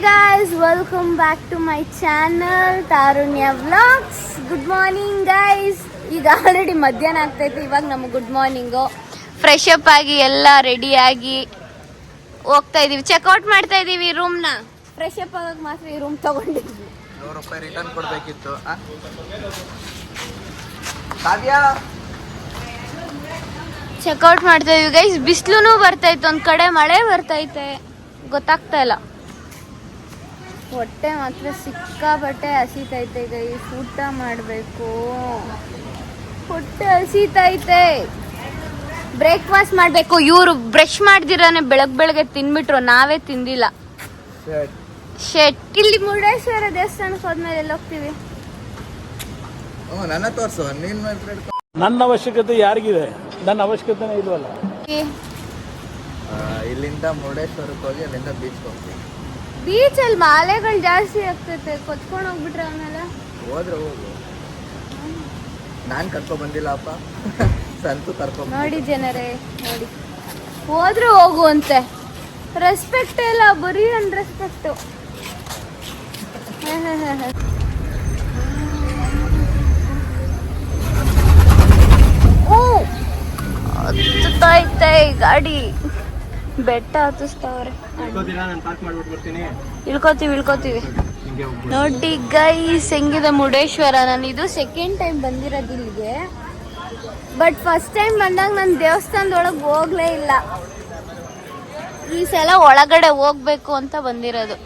guys, welcome back to my channel Tarunya Vlogs. Good morning guys. ಈಗ already ಮಧ್ಯಾಹ್ನ ಆಗ್ತೈತೆ. ಇವಾಗ ನಮಗೆ ಗುಡ್ ಮಾರ್ನಿಂಗು. ಫ್ರೆಶ್ ಅಪ್ ಆಗಿ ಎಲ್ಲ ರೆಡಿ ಆಗಿ ಹೋಗ್ತಾ ಇದೀವಿ. ಚೆಕ್ಔಟ್ ಮಾಡ್ತಾ ಇದೀವಿ ರೂಮ್ನ. ಫ್ರೆಶ್ ಅಪ್ ಆಗಕ್ಕೆ ಮಾತ್ರ ಈ ರೂಮ್ ತಗೊಂಡಿದ್ವಿ. ₹100 ರಿಟರ್ನ್ ಕೊಡಬೇಕಿತ್ತು. ಕಾವ್ಯ ಚೆಕ್ಔಟ್ ಮಾಡ್ತಾ ಇದೀವಿ ಗೈಸ್. ಬಿಸಿಲು ಬರ್ತೈತೆ, ಒಂದ್ ಕಡೆ ಮಳೆ ಬರ್ತೈತೆ, ಗೊತ್ತಾಗ್ತಾ ಇಲ್ಲ. ಹೊಟ್ಟೆ ಮಾತ್ರ ಸಿಕ್ಕಾಪಟ್ಟೆ ಹಸಿತೈತೆ ಗೈಸ್. ಊಟ ಮಾಡಬೇಕು, ಹೊಟ್ಟೆ ಹಸಿತೈತೆ. ಬ್ರೇಕ್ಫಾಸ್ಟ್ ಮಾಡಬೇಕು. ಇವರು ಬ್ರಷ್ ಮಾಡ್ದಿರಾನೆ ಬೆಳಗ್ಗೆ ತಿನ್ಬಿಟ್ರು, ನಾವೇ ತಿಂದಿಲ್ಲ. ಇಲ್ಲಿ ಮುರುಡೇಶ್ವರ ದೇವಸ್ಥಾನಕ್ಕೆ ಹೋದ್ಮೇಲೆ ಎಲ್ಲ ಹೋಗ್ತೀವಿ. ನನ್ನ ತೋರ್ಸು. ನನ್ನ ಅವಶ್ಯಕತೆ ಯಾರಿಗಿದೆ? ನನ್ನ ಅವಶ್ಯಕತೆನೇ ಇಲ್ವಲ್ಲ. ಇಲ್ಲಿಂದ ಮುರುಡೇಶ್ವರಕ್ಕೆ ಹೋಗಿ ಅಲ್ಲಿಂದ ಬೀಚ್ ಹೋಗ್ತೀವಿ. ಬೀಚಲ್ಲಿ ಮಾಲೆಗಳು ಜಾಸ್ತಿ ಆಗ್ತೈತೆ, ಕೊಚ್ಕೊಂಡು ಹೋಗ್ಬಿಟ್ರೆ ಆಮೇಲೆ. ಹೋದ್ರೆ ಹೋಗು, ನಾನು ಕರ್ಕೊಂಡ್ ಬಂದಿಲ್ಲಪ್ಪ. ಸಂತು ಕರ್ಕೊಂಡ್ ನೋಡಿ ಜನರೇ, ನೋಡಿ ಹೋದ್ರೆ ಹೋಗು ಅಂತೆ. ರೆಸ್ಪೆಕ್ಟ್ ಇಲ್ಲ, ಬರೀ ಅನ್ರೆಸ್ಪೆಕ್ಟು. ಹತ್ತೈತೆ ಗಾಡಿ, ಬೆಟ್ಟ ಹತ್ತಿಸ್ತವ್ರೆ. ಇಳ್ಕೋತೀವಿ. ನೋಡಿ ಗೈಸ್ ಹೆಂಗಿದೆ ಮುರುಡೇಶ್ವರ. ನಾನು ಇದು ಸೆಕೆಂಡ್ ಟೈಮ್ ಬಂದಿರೋದು ಇಲ್ಲಿಗೆ. ಬಟ್ ಫಸ್ಟ್ ಟೈಮ್ ಬಂದಾಗ ನಾನು ದೇವಸ್ಥಾನದೊಳಗೆ ಹೋಗ್ಲೇ ಇಲ್ಲ. ಈ ಸಲ ಒಳಗಡೆ ಹೋಗ್ಬೇಕು ಅಂತ ಬಂದಿರೋದು.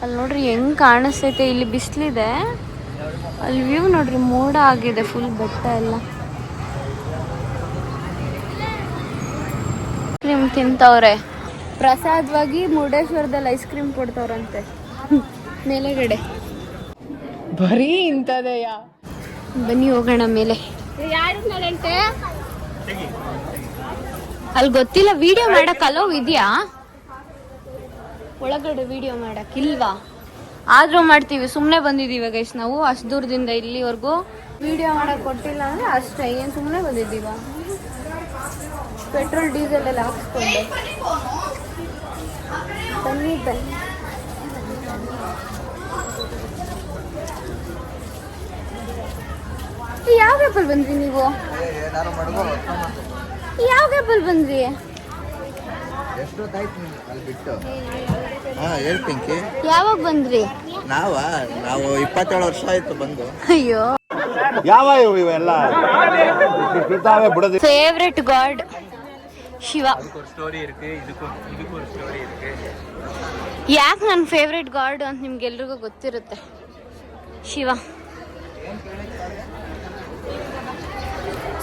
ಅಲ್ಲಿ ನೋಡ್ರಿ ಹೆಂಗ್ ಕಾಣಿಸ್ತೈತೆ. ಇಲ್ಲಿ ಬಿಸಿಲಿದೆ, ಅಲ್ಲಿ ವ್ಯೂ ನೋಡ್ರಿ, ಮೋಡ ಆಗಿದೆ ಫುಲ್, ಬೆಟ್ಟ ಎಲ್ಲ. ಐಸ್ ಕ್ರೀಮ್ ತಿಂತವ್ರೆ. ಪ್ರಸಾದವಾಗಿ ಮುರುಡೇಶ್ವರದಲ್ಲಿ ಐಸ್ ಕ್ರೀಮ್ ಕೊಡ್ತವ್ರಂತೆ ಮೇಲೆಗಡೆ. ಬರೀ ಇಂಥದೆಯಾ? ಬನ್ನಿ ಹೋಗೋಣ ಮೇಲೆ. ಅಲ್ಲಿ ಗೊತ್ತಿಲ್ಲ, ವಿಡಿಯೋ ಮಾಡಕ್ ಅಲೋವ್ ಇದೆಯಾ ಒಳಗಡೆ? ವಿಡಿಯೋ ಮಾಡಕ್ ಇಲ್ವಾ? ಆದ್ರೂ ಮಾಡ್ತೀವಿ. ಸುಮ್ನೆ ಬಂದಿದೀವಿ ಗೈಸ್ ನಾವು ಅಷ್ಟು ದೂರದಿಂದ ಇಲ್ಲಿವರೆಗೂ. ವಿಡಿಯೋ ಮಾಡಕ್ ಕೊಟ್ಟಿಲ್ಲ ಅಂದ್ರೆ ಅಷ್ಟೇ. ಏನ್ ಸುಮ್ನೆ ಬಂದಿದ್ದೀವ? ಪೆಟ್ರೋಲ್ ಡೀಸೆಲ್ ಎಲ್ಲ ಹಾಕ್ಸ್ಕೊಂಡು ಬನ್ನಿ. ಯಾವ ಗ್ಯಾಪಲ್ ಬಂದ್ರಿ ನೀವು? ಯಾವ ಗ್ಯಾಪಲ್ ಬಂದ್ರಿ? ಹೇಳ್ಪಿಂಕಿ. ಯಾವಾಗ ಬಂದ್ರಿ? ನಾವು 27 ವರ್ಷ ಆಯ್ತು ಬಂದು. ಅಯ್ಯೋ, ಯಾವ ಇವೆಲ್ಲ ಫೇವ್ರೆಟ್ ಗಾಡ್ ಶಿವ. ಯಾಕೆ ನನ್ನ ಫೇವ್ರೆಟ್ ಗಾಡ್ ಅಂತ ನಿಮ್ಗೆಲ್ರಿಗೂ ಗೊತ್ತಿರುತ್ತೆ. ಶಿವ.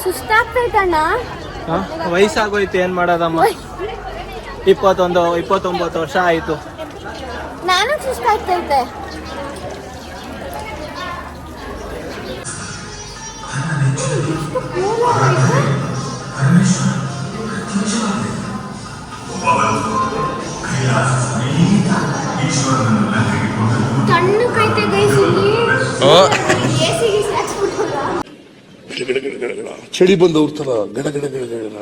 ಸುಸ್ತಾಗ್ತೈತಣ್ಣ. ವಯಸ್ಸಾಗೋಯ್ತು, ಏನ್ ಮಾಡೋದಮ್ಮ. 29 ವರ್ಷ ಆಯ್ತು. ನಾನು ಸುಸ್ತಾಗ್ತೈತೆ. ತಣ್ಣಗೈತೆ ಗೈಸ್ ಇಲ್ಲಿ. ಚಳಿ ಬಂದು ಹೋಗ್ತಾರ ಗಡ ಗಡ ಗಡ ಗಡ.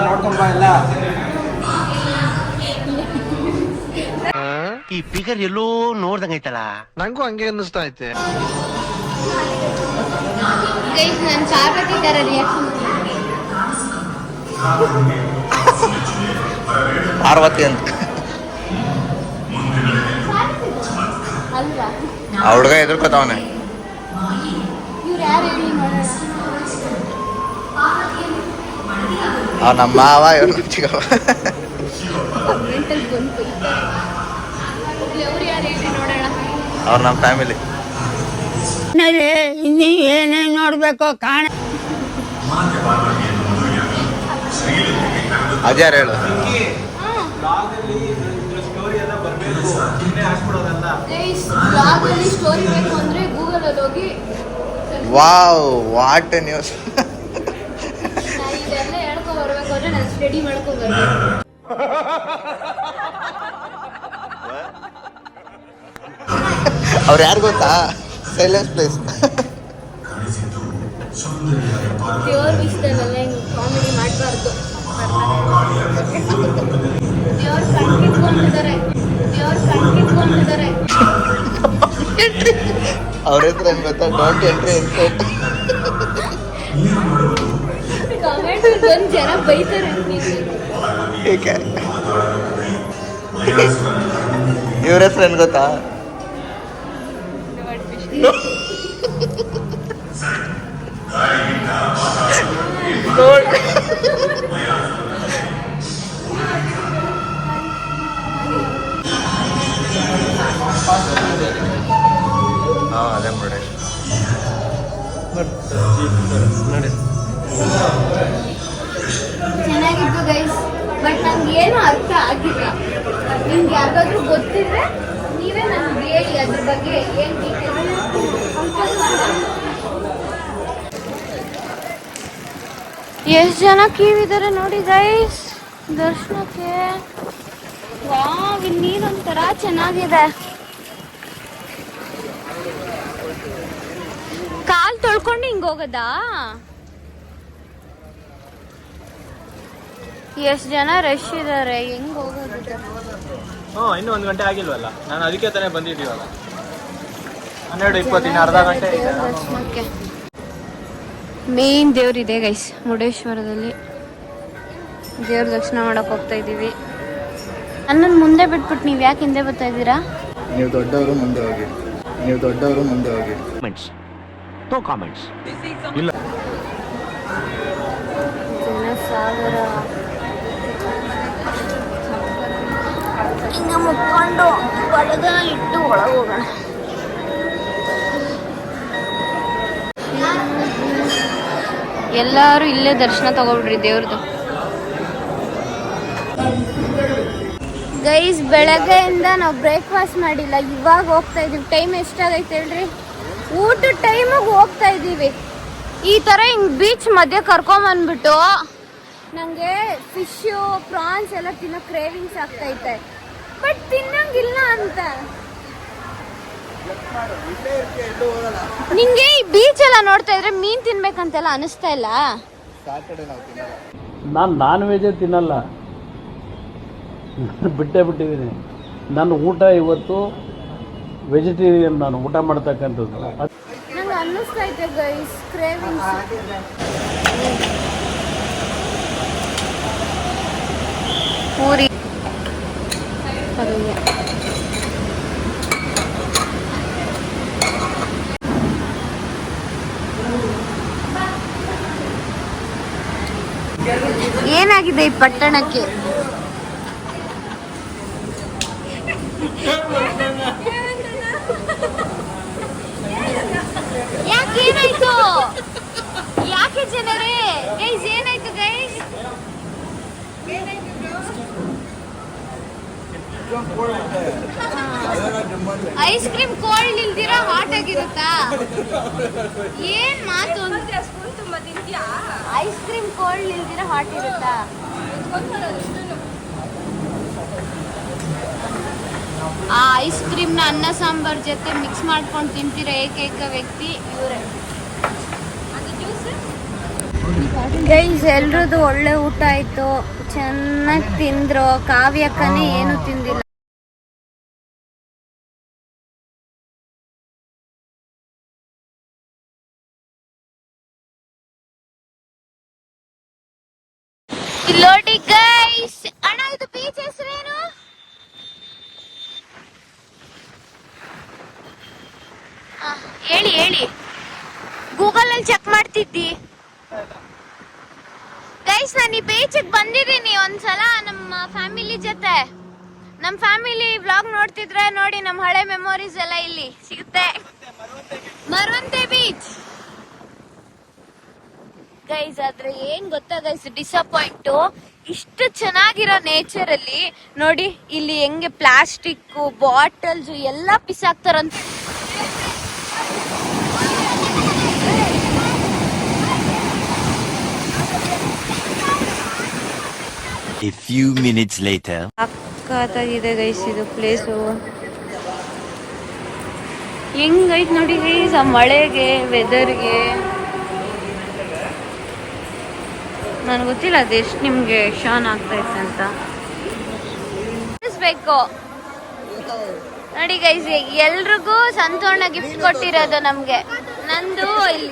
ನೋಡ್ಕೊಂಬ ಎಲ್ಲ. ಈ ಫಿಗರ್ ಎಲ್ಲೋ ನೋಡ್ದಂಗೈತಲ್ಲ. ನಂಗೂ ಹಂಗೆ ಅನ್ನಿಸ್ತಾ ಐತೆ. ಪಾರ್ವತಿ ಅಂತ ಆ ಹುಡುಗ ಎದುರ್ಕೋತಾವನೆ. ನಮ್ಮ ಮಾವ ಇವ್ರು ಚಿಕ್ಕವ. ಅವ್ರು ನಮ್ಮ ಫ್ಯಾಮಿಲಿ. ಇನ್ನೀ ಏನೇನು ನೋಡ್ಬೇಕು ಕಾಣ. ಅಜಾರ್ ಹೇಳು. Wow, what news. ಸ್ಟಡಿ ಮಾಡ್ಕೊಂಡು ಬರ್ಬೇಕು. ಅವ್ರು ಯಾರು ಗೊತ್ತಾ? Silence place. ದೇವ್ರ ವಿಷಯದಲ್ಲೆಲ್ಲ ಹಿಂಗೆ ಕಾಮಿಡಿ ಮಾಡಬಾರ್ದು. ದೇವ್ರ ಕಣ್ಕಿಟ್ಕೊಂಡಿದ್ದಾರೆ, ದೇವ್ರ ಕಣ್ಕಿಟ್ಕೊಂಡಿದ್ದಾರೆ. ಅವ್ರ ಹೆಸರು ಏನ್ ಗೊತ್ತಾ? Don't entry insight. ಕಮೆಂಟ್ ಬಂದು ಜನ ಬೈತಾರೆ. ಏಕೆ? ಇವ್ರ ಹೆಸರು ಏನ್ ಗೊತ್ತಾ? ಅದೇ ನೋಡಿ. ಚೆನ್ನಾಗಿತ್ತು ಗೈಸ್, ಬಟ್ ನಂಗೆ ಏನು ಅರ್ಥ ಆಗಿಲ್ಲ. ನಿಮ್ಗೆ ಯಾರಿಗಾದ್ರೂ ಗೊತ್ತಿದ್ರೆ ನೀವೇ ನಮ್ಗೆ ಹೇಳಿ ಅದ್ರ ಬಗ್ಗೆ ಏನು ಡೀಟೇಲ್ಸ್. ಎಷ್ಟು ಜನ ಕ್ಯೂ ನೋಡಿ ಗೈಸ್ ದರ್ಶನಕ್ಕೆ. ವಾವ್, ಇಲ್ಲಿ ನೀರೊಂಥರ ಚೆನ್ನಾಗಿದೆ. ಕಾಲ್ ತೊಳ್ಕೊಂಡು ಹಿಂಗ್ ಹೋಗದಾ? ಎಷ್ಟು ಜನ ರಶ್ ಇದಾರೆ, ಹೆಂಗ್ ಹೋಗೋದು? ಇನ್ನೂ 1 ಗಂಟೆ ಆಗಿಲ್ವಲ್ಲ, ನಾನು ಅದಕ್ಕೆ ತಾನೇ ಬಂದಿದ್ದೀವಲ್ಲ. 12:20 ಅರ್ಧ ಗಂಟೆ ಇದೆ. ದರ್ಶನಕ್ಕೆ ಮೇನ್ ದೇವ್ರಿದೆ ಗೈಸ್, ಮುರುಡೇಶ್ವರದಲ್ಲಿ ದೇವ್ರ ದರ್ಶನ ಮಾಡಕ್ ಹೋಗ್ತಾ ಇದೀವಿ. ನನ್ನನ್ನು ಮುಂದೆ ಬಿಟ್ಬಿಟ್ಟು ನೀವ್ ಯಾಕೆ ಹಿಂದೆ ಬರ್ತಾ ಇದ್ದೀರಾ? ನೀವು ದೊಡ್ಡವರು ಮುಂದೆ ಹೋಗಿ, ನೀವು ದೊಡ್ಡವರು ಮುಂದೆ ಹೋಗಿ. No comments. ಇಲ್ಲ, ಜನಸಾಗರ ಹಿಂಗ ಮುಕ್ಕೊಂಡು ಬಡಗ ಇಟ್ಟು ಒಳಗೆ ಹೋಗೋಣ. ಎಲ್ಲರೂ ಇಲ್ಲೇ ದರ್ಶನ ತಗೊಬಿಡ್ರಿ ದೇವ್ರದ್ದು. ಗೈಸ್, ಬೆಳಗ್ಗೆಯಿಂದ ನಾವು ಬ್ರೇಕ್ಫಾಸ್ಟ್ ಮಾಡಿಲ್ಲ, ಇವಾಗ ಹೋಗ್ತಾ ಇದೀವಿ. ಟೈಮ್ ಎಷ್ಟಾಗೈತೆ ಹೇಳ್ರಿ? ಊಟದ ಟೈಮಿಗೆ ಹೋಗ್ತಾ ಇದ್ದೀವಿ. ಈ ಥರ ಹಿಂಗೆ ಬೀಚ್ ಮಧ್ಯೆ ಕರ್ಕೊಂಬಂದ್ಬಿಟ್ಟು ನನಗೆ ಫಿಶ್ಶು ಪ್ರಾನ್ಸ್ ಎಲ್ಲ ತಿನ್ನೋ ಕ್ರೇವಿಂಗ್ಸ್ ಆಗ್ತೈತೆ, ಬಟ್ ತಿನ್ನಂಗಿಲ್ಲ ಅಂತ. ನಿಂಗೆ ಈ ಬೀಚ್ ಎಲ್ಲ ನೋಡ್ತಾ ಇದ್ರೆ ಮೀನ್ ತಿನ್ಬೇಕಂತೆಲ್ಲ ಅನಿಸ್ತಾ ಇಲ್ಲ? ನಾನು ನಾನ್ ವೆಜ್ ತಿನ್ನಲ್ಲ, ಬಿಟ್ಟಿದ್ದೀನಿ. ನನ್ನ ಊಟ ಇವತ್ತು ವೆಜಿಟೇರಿಯನ್, ನಾನು ಊಟ ಮಾಡ್ತಕ್ಕಂಥದ್ದು. ನಂಗೆ ಅನ್ನಿಸ್ತೈತೆ ಗೈಸ್ ಕ್ರೇವಿಂಗ್ಸ್. ಪೂರಿ ಪಲ್ಯ. ಏನಾಗಿದೆ ಈ ಪಟ್ಟಣಕ್ಕೆ? ಯಾಕೇನಾಯ್ತು? ಯಾಕೆ ಜನರೇ? ಗೈಸ್ ಏನಾಯ್ತು ಗೈಸ್? ಐಸ್ ಕ್ರೀಮ್ ಕೋಲ್ಡ್ ಇಲ್ದಿರ ಹಾಟ್ ಆಗಿರುತ್ತಾ? ಏನ್ ಮಾತು? ಐಸ್ ಕ್ರೀಮ್ ಕೋಲ್ಡ್ ಇಲ್ದಿರ ಹಾಟ್ ಇರುತ್ತಾ? ಆ ಐಸ್ ಕ್ರೀಮ್ನ ಅನ್ನ ಸಾಂಬಾರ್ ಜೊತೆ ಮಿಕ್ಸ್ ಮಾಡ್ಕೊಂಡು ತಿಂತಿರೋ ಏಕೈಕ ವ್ಯಕ್ತಿ ಇವರೇ. ಗೈಸ್, ಎಲ್ರದ್ದು ಒಳ್ಳೆ ಊಟ ಆಯ್ತು, ಚೆನ್ನಾಗಿ ತಿಂದ್ರು. ಕಾವ್ಯಕ್ಕನೇ ಏನು ತಿಂದಿಲ್ಲ. ನೋಡಿ ಗೈಸ್, ಅಣ್ಣ ಇದು ಬೀಚ್ ಹೆಸರೇನು? ಹೇಳಿ ಹೇಳಿ, ಗೂಗಲ್ ಅಲ್ಲಿ ಚೆಕ್ ಮಾಡ್ತಿದ್ದಿ. ಗೈಸ್, ನಾನು ಈ ಬೀಚಿಗೆ ಬಂದಿದ್ದೀನಿ ಒಂದ್ಸಲ ನಮ್ಮ ಫ್ಯಾಮಿಲಿ ಜೊತೆ. ನಮ್ಮ ಫ್ಯಾಮಿಲಿ ವ್ಲಾಗ್ ನೋಡ್ತಿದ್ರೆ ನೋಡಿ, ನಮ್ಮ ಹಳೆ ಮೆಮೊರೀಸ್ ಎಲ್ಲ ಇಲ್ಲಿ ಸಿಗುತ್ತೆ. Maravanthe beach guys. ಆದ್ರೆ ಏನ್ ಗೊತ್ತಾ ಗೈಸ್, ಡಿಸಪಾಯಿಂಟ್. ಇಷ್ಟು ಚೆನ್ನಾಗಿರೋ ನೇಚರ್ ಅಲ್ಲಿ ನೋಡಿ, ಇಲ್ಲಿ ಹೆಂಗೆ ಪ್ಲಾಸ್ಟಿಕ್ ಬಾಟಲ್ಸ್ ಎಲ್ಲ ಬಿಸಾಕ್ತಾರಂತ. A few minutes later. ಸಕ್ಕತ್ತಾಗಿದೆ ಗೈಸ್ ಇದು ಪ್ಲೇಸು. ಹೆಂಗೈತ್ ನೋಡಿ ಗೈಸ್, ಆ ಮಳೆಗೆ ವೆದರ್ಗೆ ನನಗೆ ಗೊತ್ತಿಲ್ಲ ಅದೆಷ್ಟು ನಿಮಗೆ ಶಾನ್ ಆಗ್ತೈತೆ ಅಂತ ಬೇಕು. ನೋಡಿ ಗೈಸ್, ಎಲ್ರಿಗೂ ಸಂತೋಣ ಗಿಫ್ಟ್ ಕೊಟ್ಟಿರೋದು ನಮಗೆ. ನಂದು ಇಲ್ಲಿ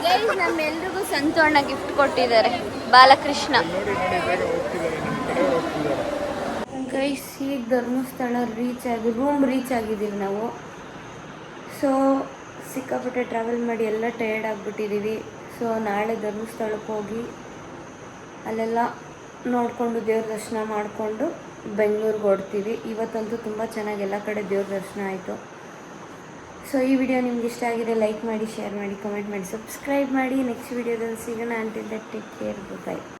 ಗೈಸ್, ನಮ್ಮೆಲ್ರಿಗೂ ಸಂತೋಣ ಗಿಫ್ಟ್ ಕೊಟ್ಟಿದ್ದಾರೆ, ಬಾಲಕೃಷ್ಣ. ಗೈಸ್, ಈಗ ಧರ್ಮಸ್ಥಳ ರೂಮ್ ರೀಚ್ ಆಗಿದ್ದೀವಿ ನಾವು. ಸೊ ಸಿಕ್ಕಾಪಟ್ಟೆ ಟ್ರಾವೆಲ್ ಮಾಡಿ ಎಲ್ಲ ಟಯರ್ಡ್ ಆಗಿಬಿಟ್ಟಿದ್ದೀವಿ. ಸೊ ನಾಳೆ ಧರ್ಮಸ್ಥಳಕ್ಕೆ ಹೋಗಿ ಅಲ್ಲೆಲ್ಲ ನೋಡಿಕೊಂಡು ದೇವ್ರ ದರ್ಶನ ಮಾಡಿಕೊಂಡು ಬೆಂಗಳೂರಿಗೆ ಹೊಡ್ತೀವಿ. ಇವತ್ತಂತೂ ತುಂಬ ಚೆನ್ನಾಗಿ ಎಲ್ಲ ಕಡೆ ದೇವ್ರ ದರ್ಶನ ಆಯಿತು. ಸೊ ಈ ವಿಡಿಯೋ ನಿಮ್ಗೆ ಇಷ್ಟ ಆಗಿದೆ ಲೈಕ್ ಮಾಡಿ, ಶೇರ್ ಮಾಡಿ, ಕಮೆಂಟ್ ಮಾಡಿ, ಸಬ್ಸ್ಕ್ರೈಬ್ ಮಾಡಿ. ನೆಕ್ಸ್ಟ್ ವಿಡಿಯೋದಲ್ಲಿ ಸಿಗೋಣ. Until that take care, by.